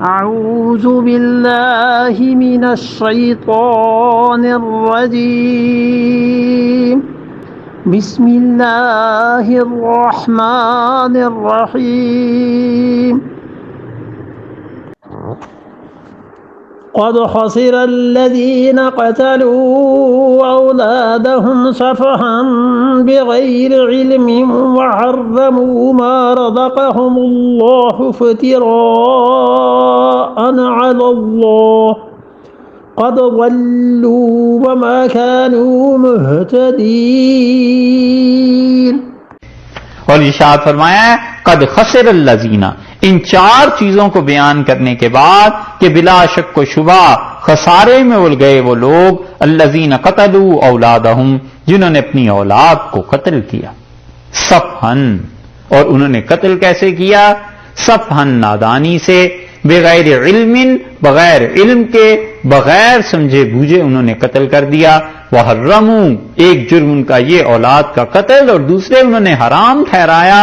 أعوذ بالله من الشيطان الرجيم بسم الله الرحمن الرحيم قد خسر الذين قتلوا أولادهم سفها بغير علم وحرموا ما رزقهم الله افتراء على الله قد ضلوا وما كانوا مهتدين. اور ارشاد فرمایا ہے قد خسر الذین، ان چار چیزوں کو بیان کرنے کے بعد کہ بلا شک و شبہ خسارے میں ول گئے وہ لوگ الذین قتلوا اولادہم، جنہوں نے اپنی اولاد کو قتل کیا، صفحن، اور انہوں نے قتل کیسے کیا؟ صفحن، نادانی سے، بغیر علم، بغیر علم کے، بغیر سمجھے بوجھے انہوں نے قتل کر دیا. وحرموا، ایک جرم ان کا یہ اولاد کا قتل، اور دوسرے انہوں نے حرام ٹھہرایا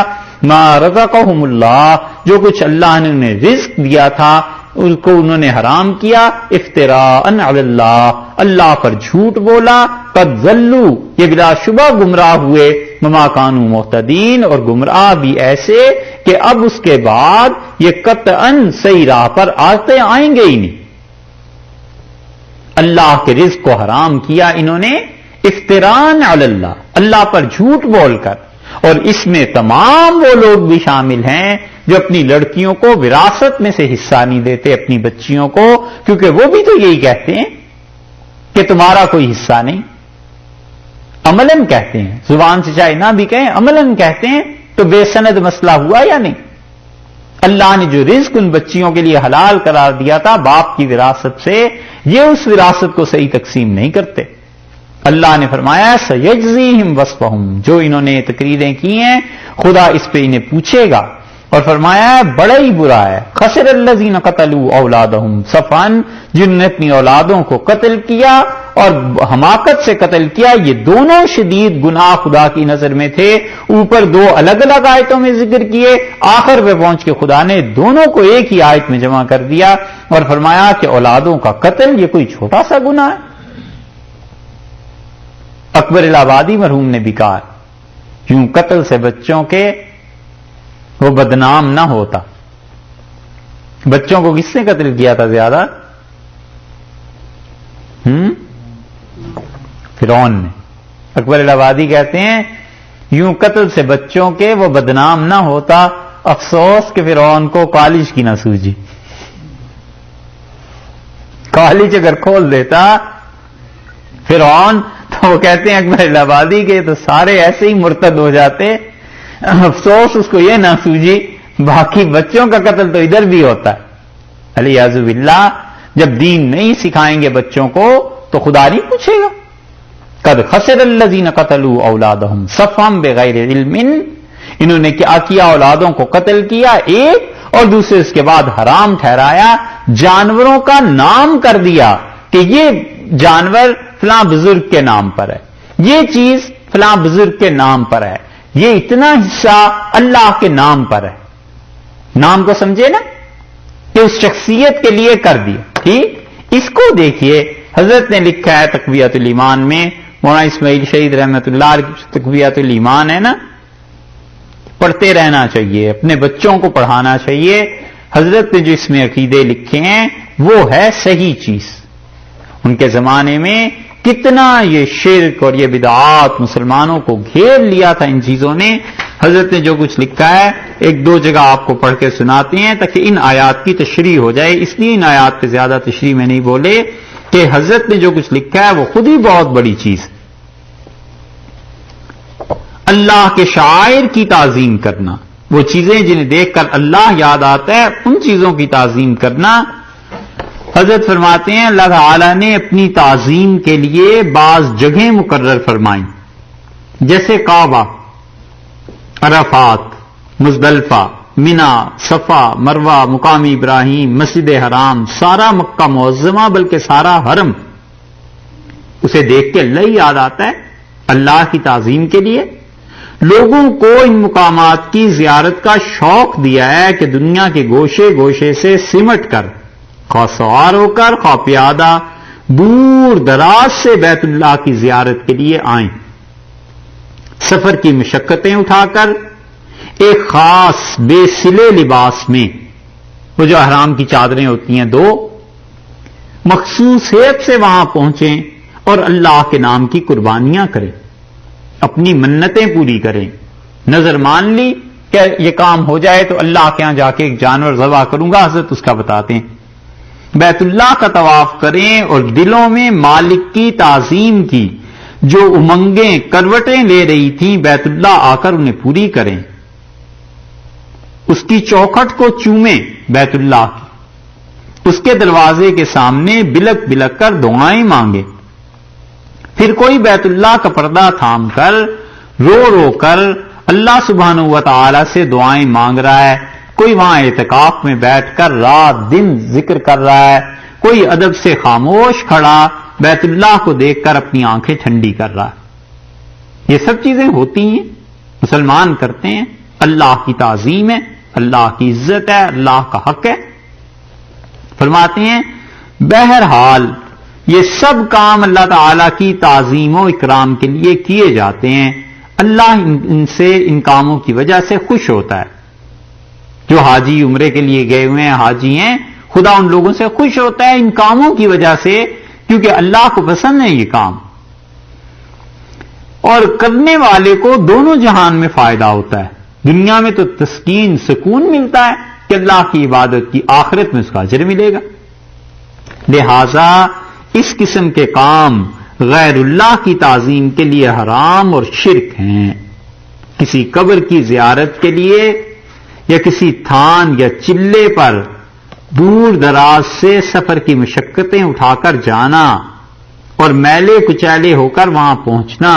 ما رزقہم اللہ، جو کچھ اللہ نے انہیں رزق دیا تھا اس کو انہوں نے حرام کیا. افتراء علی اللہ، اللہ پر جھوٹ بولا. قد ضلوا، یہ بلا شبہ گمراہ ہوئے. وما کانوا مہتدین، اور گمراہ بھی ایسے کہ اب اس کے بعد یہ قطعاً صحیح راہ پر آتے آئیں گے ہی نہیں. اللہ کے رزق کو حرام کیا انہوں نے افتراء علی اللہ، اللہ پر جھوٹ بول کر. اور اس میں تمام وہ لوگ بھی شامل ہیں جو اپنی لڑکیوں کو وراثت میں سے حصہ نہیں دیتے اپنی بچیوں کو، کیونکہ وہ بھی تو یہی کہتے ہیں کہ تمہارا کوئی حصہ نہیں. عملاً کہتے ہیں، زبان سے چاہے نہ بھی کہیں، عملاً کہتے ہیں. تو بے سند مسئلہ ہوا یا نہیں؟ اللہ نے جو رزق ان بچیوں کے لیے حلال قرار دیا تھا باپ کی وراثت سے، یہ اس وراثت کو صحیح تقسیم نہیں کرتے. اللہ نے فرمایا سیجزیہم وصفہم، جو انہوں نے تقریریں کی ہیں خدا اس پہ انہیں پوچھے گا. اور فرمایا ہے بڑا ہی برا ہے خسر الذین قتلوا اولادہم صفحن، جنہوں نے اپنی اولادوں کو قتل کیا اور حماقت سے قتل کیا. یہ دونوں شدید گناہ خدا کی نظر میں تھے. اوپر دو الگ الگ آیتوں میں ذکر کیے، آخر پہ پہنچ کے خدا نے دونوں کو ایک ہی آیت میں جمع کر دیا اور فرمایا کہ اولادوں کا قتل یہ کوئی چھوٹا سا گناہ ہے. اکبر الہ آبادی مرحوم نے بھی کہا یوں قتل سے بچوں کے وہ بدنام نہ ہوتا. بچوں کو کس نے قتل کیا تھا زیادہ؟ فرعون نے. اکبر الہ آبادی کہتے ہیں یوں قتل سے بچوں کے وہ بدنام نہ ہوتا، افسوس کہ فرعون کو کالج کی نہ سوجی. کالج اگر کھول دیتا فرعون تو وہ کہتے ہیں اکبر الہ آبادی کے تو سارے ایسے ہی مرتد ہو جاتے. افسوس اس کو یہ نہ سوجی، باقی بچوں کا قتل تو ادھر بھی ہوتا ہے. علیاذ باللہ، جب دین نہیں سکھائیں گے بچوں کو تو خدا نہیں پوچھے گا. قد خسر الذین قتلوا اولادہم صفحا بغیر علم، انہوں نے کیا کیا؟ اولادوں کو قتل کیا ایک، اور دوسرے اس کے بعد حرام ٹھہرایا. جانوروں کا نام کر دیا کہ یہ جانور فلاں بزرگ کے نام پر ہے، یہ چیز فلاں بزرگ کے نام پر ہے، یہ اتنا حصہ اللہ کے نام پر ہے. نام کو سمجھے نا کہ اس شخصیت کے لیے کر دیا. ٹھیک، اس کو دیکھیے حضرت نے لکھا ہے تقویۃ الایمان میں، مولانا اسماعیل شہید رحمۃ اللہ علیہ کی تقویۃ الایمان ہے نا، پڑھتے رہنا چاہیے، اپنے بچوں کو پڑھانا چاہیے. حضرت نے جو اس میں عقیدے لکھے ہیں وہ ہے صحیح چیز. ان کے زمانے میں کتنا یہ شرک اور یہ بدعات مسلمانوں کو گھیر لیا تھا ان چیزوں نے. حضرت نے جو کچھ لکھا ہے ایک دو جگہ آپ کو پڑھ کے سناتے ہیں تاکہ ان آیات کی تشریح ہو جائے. اس لیے ان آیات پہ زیادہ تشریح میں نہیں بولے کہ حضرت نے جو کچھ لکھا ہے وہ خود ہی بہت بڑی چیز. اللہ کے شاعر کی تعظیم کرنا، وہ چیزیں جنہیں دیکھ کر اللہ یاد آتا ہے ان چیزوں کی تعظیم کرنا. حضرت فرماتے ہیں اللہ تعالی نے اپنی تعظیم کے لیے بعض جگہیں مقرر فرمائیں، جیسے کعبہ، عرفات، مزدلفہ، منا، صفا، مروہ، مقام ابراہیم، مسجد حرام، سارا مکہ معظمہ بلکہ سارا حرم. اسے دیکھ کے اللہ ہی یاد آتا ہے اللہ کی تعظیم کے لیے. لوگوں کو ان مقامات کی زیارت کا شوق دیا ہے کہ دنیا کے گوشے گوشے سے سمٹ کر، خواہ سوار ہو کر خواہ پیادہ، دور دراز سے بیت اللہ کی زیارت کے لیے آئیں، سفر کی مشقتیں اٹھا کر ایک خاص بے سلے لباس میں، وہ جو احرام کی چادریں ہوتی ہیں دو، مخصوصیت سے وہاں پہنچیں اور اللہ کے نام کی قربانیاں کریں، اپنی منتیں پوری کریں، نظر مان لی کہ یہ کام ہو جائے تو اللہ کے ہاں جا کے ایک جانور ذبح کروں گا، حضرت اس کا بتاتے ہیں، بیت اللہ کا طواف کریں اور دلوں میں مالک کی تعظیم کی جو امنگیں کروٹیں لے رہی تھیں بیت اللہ آ کر انہیں پوری کریں، اس کی چوکھٹ کو چومیں بیت اللہ کی، اس کے دروازے کے سامنے بلک بلک کر دعائیں مانگیں، پھر کوئی بیت اللہ کا پردہ تھام کر رو رو کر اللہ سبحانہ و تعالی سے دعائیں مانگ رہا ہے، کوئی وہاں اعتکاف میں بیٹھ کر رات دن ذکر کر رہا ہے، کوئی ادب سے خاموش کھڑا بیت اللہ کو دیکھ کر اپنی آنکھیں ٹھنڈی کر رہا ہے۔ یہ سب چیزیں ہوتی ہیں، مسلمان کرتے ہیں، اللہ کی تعظیم ہے، اللہ کی عزت ہے، اللہ کا حق ہے۔ فرماتے ہیں بہرحال یہ سب کام اللہ تعالی کی تعظیم و اکرام کے لیے کیے جاتے ہیں، اللہ ان سے ان کاموں کی وجہ سے خوش ہوتا ہے۔ جو حاجی عمرے کے لیے گئے ہوئے ہیں، حاجی ہیں، خدا ان لوگوں سے خوش ہوتا ہے ان کاموں کی وجہ سے، کیونکہ اللہ کو پسند ہے یہ کام، اور کرنے والے کو دونوں جہان میں فائدہ ہوتا ہے، دنیا میں تو تسکین سکون ملتا ہے کہ اللہ کی عبادت کی، آخرت میں اس کا اجر ملے گا۔ لہذا اس قسم کے کام غیر اللہ کی تعظیم کے لیے حرام اور شرک ہیں۔ کسی قبر کی زیارت کے لیے یا کسی تھان یا چلے پر دور دراز سے سفر کی مشقتیں اٹھا کر جانا اور میلے کچیلے ہو کر وہاں پہنچنا،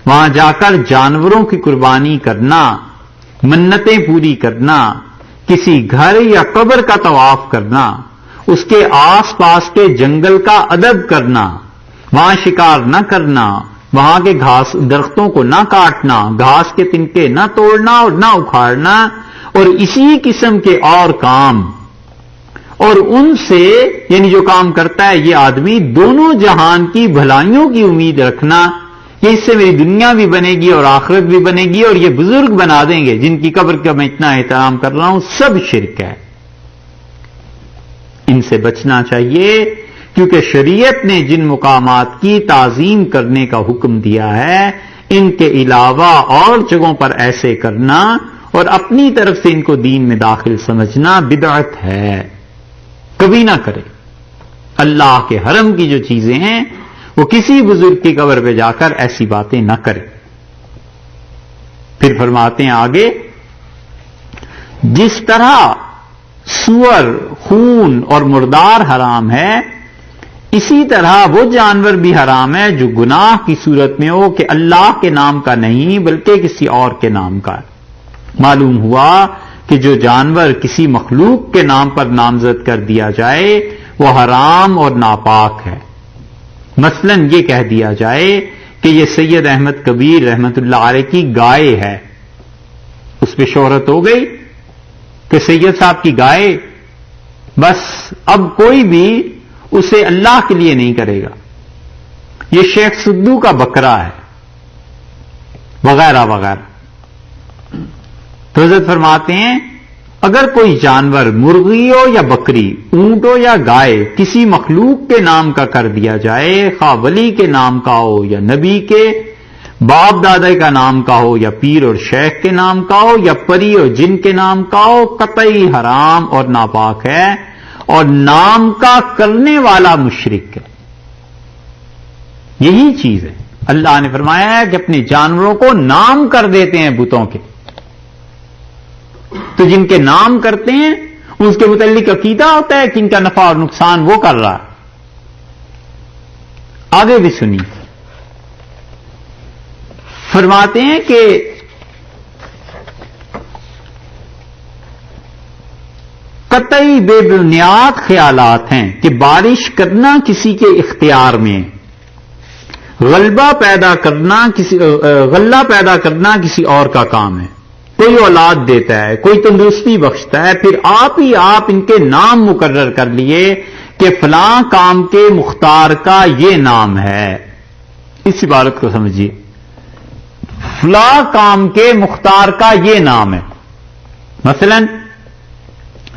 وہاں جا کر جانوروں کی قربانی کرنا، منتیں پوری کرنا، کسی گھر یا قبر کا طواف کرنا، اس کے آس پاس کے جنگل کا ادب کرنا، وہاں شکار نہ کرنا، وہاں کے گھاس درختوں کو نہ کاٹنا، گھاس کے تنکے نہ توڑنا اور نہ اکھاڑنا، اور اسی قسم کے اور کام، اور ان سے یعنی جو کام کرتا ہے یہ آدمی دونوں جہان کی بھلائیوں کی امید رکھنا کہ اس سے میری دنیا بھی بنے گی اور آخرت بھی بنے گی اور یہ بزرگ بنا دیں گے جن کی قبر کا میں اتنا احترام کر رہا ہوں، سب شرک ہے۔ ان سے بچنا چاہیے، کیونکہ شریعت نے جن مقامات کی تعظیم کرنے کا حکم دیا ہے ان کے علاوہ اور جگہوں پر ایسے کرنا اور اپنی طرف سے ان کو دین میں داخل سمجھنا بدعت ہے، کبھی نہ کرے۔ اللہ کے حرم کی جو چیزیں ہیں وہ کسی بزرگ کی قبر پہ جا کر ایسی باتیں نہ کرے۔ پھر فرماتے ہیں آگے، جس طرح سور، خون اور مردار حرام ہے، اسی طرح وہ جانور بھی حرام ہے جو گناہ کی صورت میں ہو کہ اللہ کے نام کا نہیں بلکہ کسی اور کے نام کا ہے۔ معلوم ہوا کہ جو جانور کسی مخلوق کے نام پر نامزد کر دیا جائے وہ حرام اور ناپاک ہے۔ مثلا یہ کہہ دیا جائے کہ یہ سید احمد کبیر رحمت اللہ علیہ کی گائے ہے، اس پہ شہرت ہو گئی کہ سید صاحب کی گائے، بس اب کوئی بھی اسے اللہ کے لیے نہیں کرے گا، یہ شیخ سدو کا بکرا ہے وغیرہ وغیرہ۔ تو حضرت فرماتے ہیں اگر کوئی جانور مرغی ہو یا بکری، اونٹ ہو یا گائے کسی مخلوق کے نام کا کر دیا جائے، خواہ ولی کے نام کا ہو یا نبی کے، باپ دادا کا نام کا ہو یا پیر اور شیخ کے نام کا ہو یا پری اور جن کے نام کا ہو، قطعی حرام اور ناپاک ہے، اور نام کا کرنے والا مشرک ہے۔ یہی چیز ہے، اللہ نے فرمایا ہے کہ اپنے جانوروں کو نام کر دیتے ہیں بتوں کے، تو جن کے نام کرتے ہیں اس کے متعلق عقیدہ ہوتا ہے کہ ان کا نفع اور نقصان وہ کر رہا ہے۔ آگے بھی سنی، فرماتے ہیں کہ قطعی بے بنیاد خیالات ہیں کہ بارش کرنا کسی کے اختیار میں، غلہ پیدا کرنا کسی اور کا کام ہے. کوئی اولاد دیتا ہے, کوئی تندرستی بخشتا ہے, پھر آپ ہی آپ ان کے نام مقرر کر لیے کہ فلاں کام کے مختار کا یہ نام ہے. اس عبارت کو سمجھیے, فلاں کام کے مختار کا یہ نام ہے. مثلا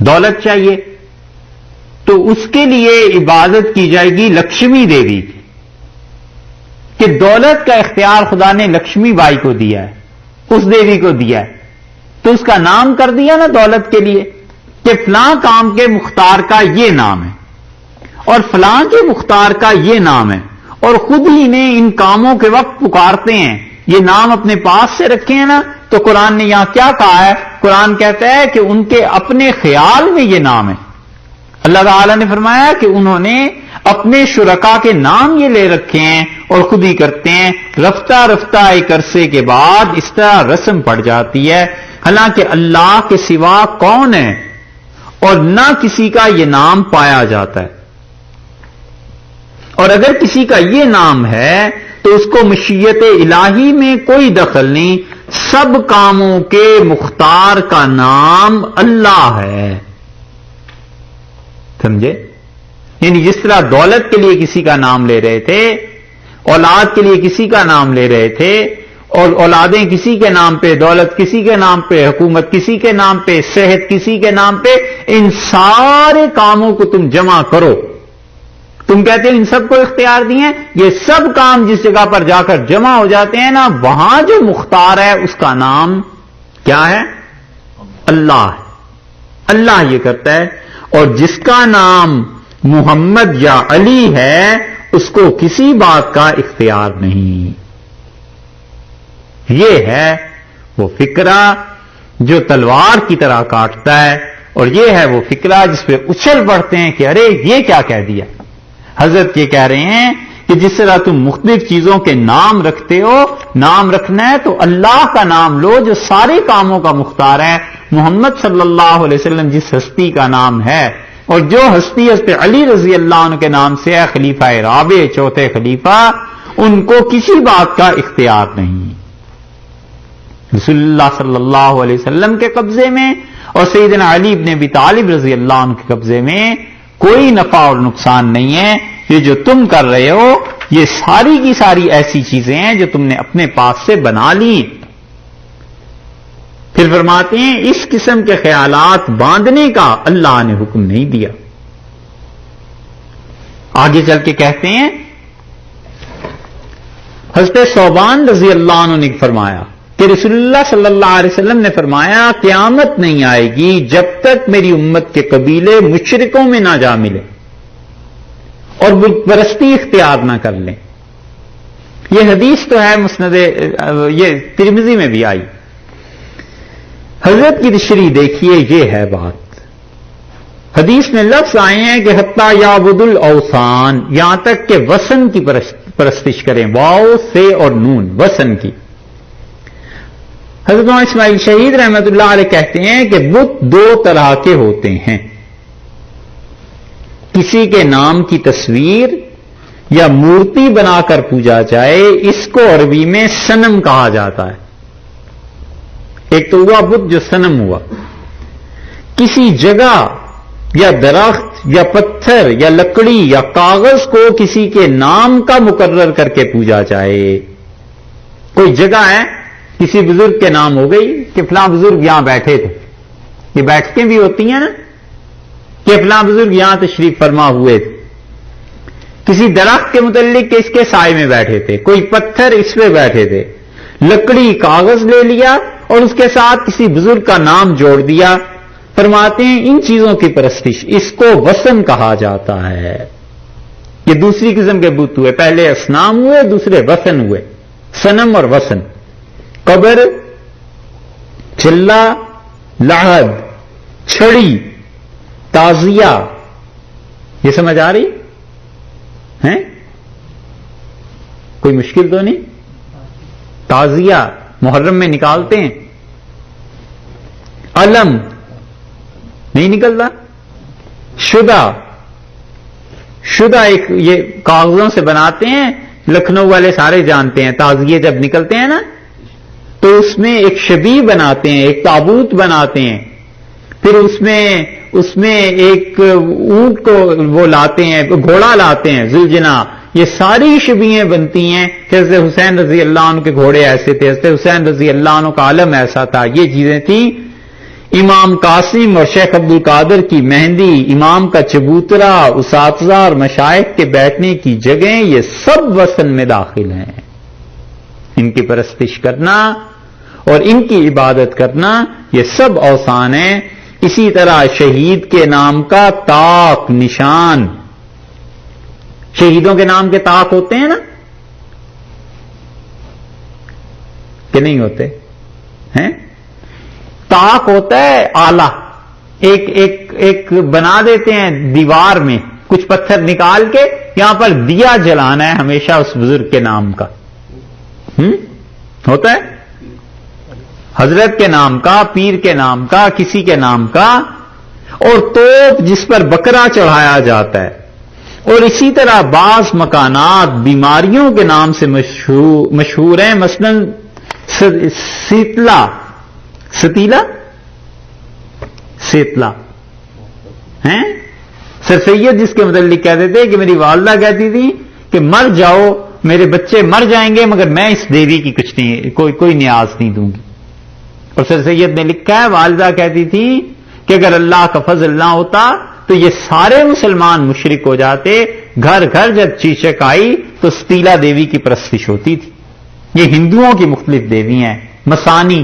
دولت چاہیے تو اس کے لیے عبادت کی جائے گی لکشمی دیوی کی, کہ دولت کا اختیار خدا نے لکشمی بائی کو دیا ہے, اس دیوی کو دیا ہے, تو اس کا نام کر دیا نا دولت کے لیے کہ فلاں کام کے مختار کا یہ نام ہے اور فلاں کے مختار کا یہ نام ہے, اور خود ہی نے ان کاموں کے وقت پکارتے ہیں, یہ نام اپنے پاس سے رکھے ہیں نا. تو قرآن نے یہاں کیا کہا ہے؟ قرآن کہتا ہے کہ ان کے اپنے خیال میں یہ نام ہے. اللہ تعالی نے فرمایا کہ انہوں نے اپنے شرکا کے نام یہ لے رکھے ہیں اور خود ہی کرتے ہیں. رفتہ رفتہ ایک عرصے کے بعد اس طرح رسم پڑ جاتی ہے, حالانکہ اللہ کے سوا کون ہے اور نہ کسی کا یہ نام پایا جاتا ہے. اور اگر کسی کا یہ نام ہے تو اس کو مشیت الہی میں کوئی دخل نہیں, سب کاموں کے مختار کا نام اللہ ہے. سمجھے؟ یعنی جس طرح دولت کے لیے کسی کا نام لے رہے تھے, اولاد کے لیے کسی کا نام لے رہے تھے, اور اولادیں کسی کے نام پہ, دولت کسی کے نام پہ, حکومت کسی کے نام پہ, صحت کسی کے نام پہ, ان سارے کاموں کو تم جمع کرو, تم کہتے ہو ان سب کو اختیار دیے, یہ سب کام جس جگہ پر جا کر جمع ہو جاتے ہیں نا, وہاں جو مختار ہے اس کا نام کیا ہے؟ اللہ ہے. اللہ یہ کرتا ہے. اور جس کا نام محمد یا علی ہے اس کو کسی بات کا اختیار نہیں. یہ ہے وہ فکرہ جو تلوار کی طرح کاٹتا ہے, اور یہ ہے وہ فکرہ جس پہ اچھل پڑتے ہیں کہ ارے یہ کیا کہہ دیا. حضرت یہ کہہ رہے ہیں کہ جس طرح تم مختلف چیزوں کے نام رکھتے ہو, نام رکھنا ہے تو اللہ کا نام لو جو سارے کاموں کا مختار ہے. محمد صلی اللہ علیہ وسلم جس ہستی کا نام ہے, اور جو ہستی حضرت علی رضی اللہ عنہ کے نام سے ہے, خلیفہ رابع, چوتھے خلیفہ, ان کو کسی بات کا اختیار نہیں. رسول اللہ صلی اللہ علیہ وسلم کے قبضے میں اور سیدنا علی بن ابی طالب رضی اللہ عنہ کے قبضے میں کوئی نفع اور نقصان نہیں ہے. یہ جو تم کر رہے ہو یہ ساری کی ساری ایسی چیزیں ہیں جو تم نے اپنے پاس سے بنا لی. پھر فرماتے ہیں اس قسم کے خیالات باندھنے کا اللہ نے حکم نہیں دیا. آگے چل کے کہتے ہیں حضرت ثوبان رضی اللہ عنہ نے فرمایا کہ رسول اللہ صلی اللہ علیہ وسلم نے فرمایا قیامت نہیں آئے گی جب تک میری امت کے قبیلے مشرکوں میں نہ جا ملے اور بت پرستی اختیار نہ کر لیں. یہ حدیث تو ہے مسند, یہ ترمذی میں بھی آئی. حضرت کی تشریح دیکھیے, یہ ہے بات. حدیث میں لفظ آئے ہیں کہ حتیٰ یعبد الاوثان, یہاں تک کہ وثن کی پرستش کریں, واو سے اور نون, وثن کی. حضرت اسماعیل شہید رحمت اللہ علیہ کہتے ہیں کہ بت دو طرح کے ہوتے ہیں, کسی کے نام کی تصویر یا مورتی بنا کر پوجا جائے, اس کو عربی میں صنم کہا جاتا ہے. ایک تو ہوا بت جو صنم ہوا, کسی جگہ یا درخت یا پتھر یا لکڑی یا کاغذ کو کسی کے نام کا مقرر کر کے پوجا جائے. کوئی جگہ ہے کسی بزرگ کے نام ہو گئی کہ فلاں بزرگ یہاں بیٹھے تھے, یہ بیٹھکیں بھی ہوتی ہیں نا کہ فلاں بزرگ یہاں تشریف فرما ہوئے تھے. کسی درخت کے متعلق کہ اس کے سائے میں بیٹھے تھے, کوئی پتھر اس پہ بیٹھے تھے, لکڑی کاغذ لے لیا اور اس کے ساتھ کسی بزرگ کا نام جوڑ دیا. فرماتے ہیں ان چیزوں کی پرستش اس کو وثن کہا جاتا ہے. یہ دوسری قسم کے بت ہوئے, پہلے اصنام ہوئے, دوسرے وثن ہوئے, صنم اور وثن. قبر, چلہ, لاحد, چھڑی, تازیہ, یہ سمجھ آ رہی ہے؟ کوئی مشکل تو نہیں؟ تازیہ محرم میں نکالتے ہیں, علم نہیں نکلتا, شدہ ایک یہ کاغذوں سے بناتے ہیں لکھنؤ والے سارے جانتے ہیں، تعزیے جب نکلتے ہیں نا تو اس میں ایک شبیہ بناتے ہیں، ایک تابوت بناتے ہیں، پھر اس میں ایک اونٹ کو وہ لاتے ہیں، گھوڑا لاتے ہیں ذوالجنا، یہ ساری شبیہیں بنتی ہیں کہ حضرت حسین رضی اللہ عنہ کے گھوڑے ایسے تھے، حضرت حسین رضی اللہ عنہ کا علم ایسا تھا، یہ چیزیں تھیں۔ امام قاسم اور شیخ عبد القادر کی مہندی، امام کا چبوترا، اساتذہ اور مشائخ کے بیٹھنے کی جگہیں، یہ سب وثن میں داخل ہیں۔ ان کی پرستش کرنا اور ان کی عبادت کرنا یہ سب اوثان ہیں۔ اسی طرح شہید کے نام کا طاق نشان، شہیدوں کے نام کے طاق ہوتے ہیں نا کہ نہیں ہوتے ہیں؟ طاق ہوتا ہے آلہ، ایک بنا دیتے ہیں دیوار میں، کچھ پتھر نکال کے یہاں پر دیا جلانا ہے ہمیشہ اس بزرگ کے نام کا، ہوتا ہے حضرت کے نام کا، پیر کے نام کا، کسی کے نام کا، اور توپ جس پر بکرا چڑھایا جاتا ہے۔ اور اسی طرح بعض مکانات بیماریوں کے نام سے مشہور ہیں، مثلا سیتلا ہیں، سر سید جس کے متعلق کہتے تھے کہ میری والدہ کہتی تھی کہ مر جاؤ، میرے بچے مر جائیں گے مگر میں اس دیوی کی کچھ نہیں، کوئی نیاز نہیں دوں گی۔ اور سر سید نے لکھا ہے والدہ کہتی تھی کہ اگر اللہ کا فضل نہ ہوتا تو یہ سارے مسلمان مشرک ہو جاتے۔ گھر گھر جب چیچک آئی تو ستیلا دیوی کی پرستش ہوتی تھی۔ یہ ہندوؤں کی مختلف دیوی ہیں، مسانی،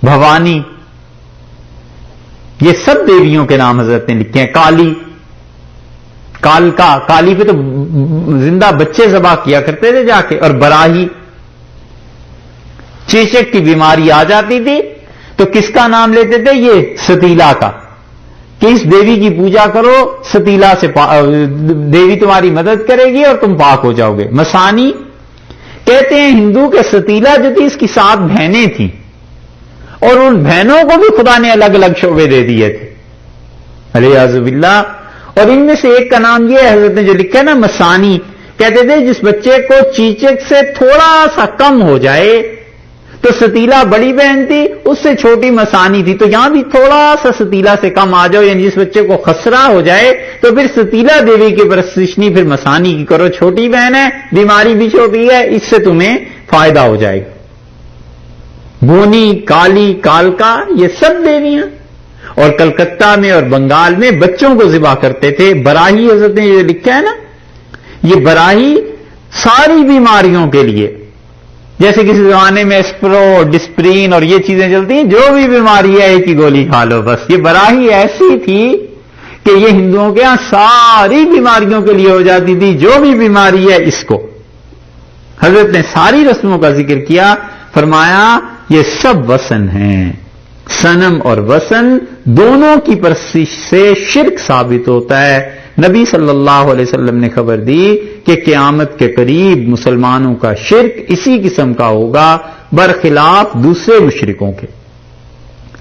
بھوانی، یہ سب دیویوں کے نام حضرت نے لکھے ہیں۔ کالی، کالکا، کالی پہ تو زندہ بچے ذبح کیا کرتے تھے جا کے، اور براہی، چیچک کی بیماری آ جاتی تھی تو کس کا نام لیتے تھے؟ یہ ستیلا کا، کہ اس دیوی کی پوجا کرو، ستیلا سے دیوی تمہاری مدد کرے گی اور تم پاک ہو جاؤ گے۔ مسانی کہتے ہیں ہندو کے ستیلا جو تھی اس کی 7 بہنیں تھیں، اور ان بہنوں کو بھی خدا نے الگ الگ شعبے دے دیے تھے، الیاذ باللہ۔ اور ان میں سے ایک کا نام یہ حضرت نے جو لکھا ہے نا مسانی، کہتے تھے جس بچے کو چیچک سے تھوڑا سا کم ہو جائے تو ستیلا بڑی بہن تھی، اس سے چھوٹی مسانی تھی، تو یہاں بھی تھوڑا سا ستیلا سے کم آ جاؤ، یعنی جس بچے کو خسرہ ہو جائے تو پھر ستیلا دیوی کی پرستش نہیں، پھر مسانی کی کرو، چھوٹی بہن ہے، بیماری بھی چھوٹی ہے، اس سے تمہیں فائدہ ہو جائے گا۔ بونی، کالی، کالکا، یہ سب دیویاں۔ اور کلکتہ میں اور بنگال میں بچوں کو ذبح کرتے تھے۔ براہی حضرت نے یہ لکھا ہے نا، یہ براہی ساری بیماریوں کے لیے، جیسے کسی زمانے میں اسپرو، ڈسپرین اور یہ چیزیں چلتی ہیں، جو بھی بیماری ہے ایک ہی گولی کھا لو بس۔ یہ براہی ایسی تھی کہ یہ ہندوؤں کے ہاں ساری بیماریوں کے لیے ہو جاتی تھی، جو بھی بیماری ہے اس کو۔ حضرت نے ساری رسموں کا ذکر کیا، فرمایا یہ سب وثن ہیں۔ صنم اور وثن دونوں کی پرستش سے شرک ثابت ہوتا ہے۔ نبی صلی اللہ علیہ وسلم نے خبر دی کہ قیامت کے قریب مسلمانوں کا شرک اسی قسم کا ہوگا، برخلاف دوسرے مشرکوں کے۔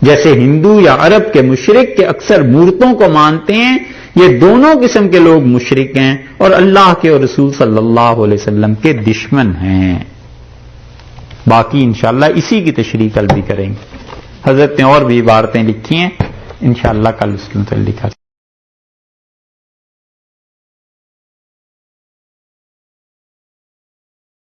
جیسے ہندو یا عرب کے مشرک کے اکثر مورتوں کو مانتے ہیں، یہ دونوں قسم کے لوگ مشرک ہیں اور اللہ کے اور رسول صلی اللہ علیہ وسلم کے دشمن ہیں۔ باقی انشاءاللہ اسی کی تشریح کل بھی کریں گے۔ حضرت نے اور بھی عبارتیں لکھی ہیں، انشاءاللہ کل اس کے متعلق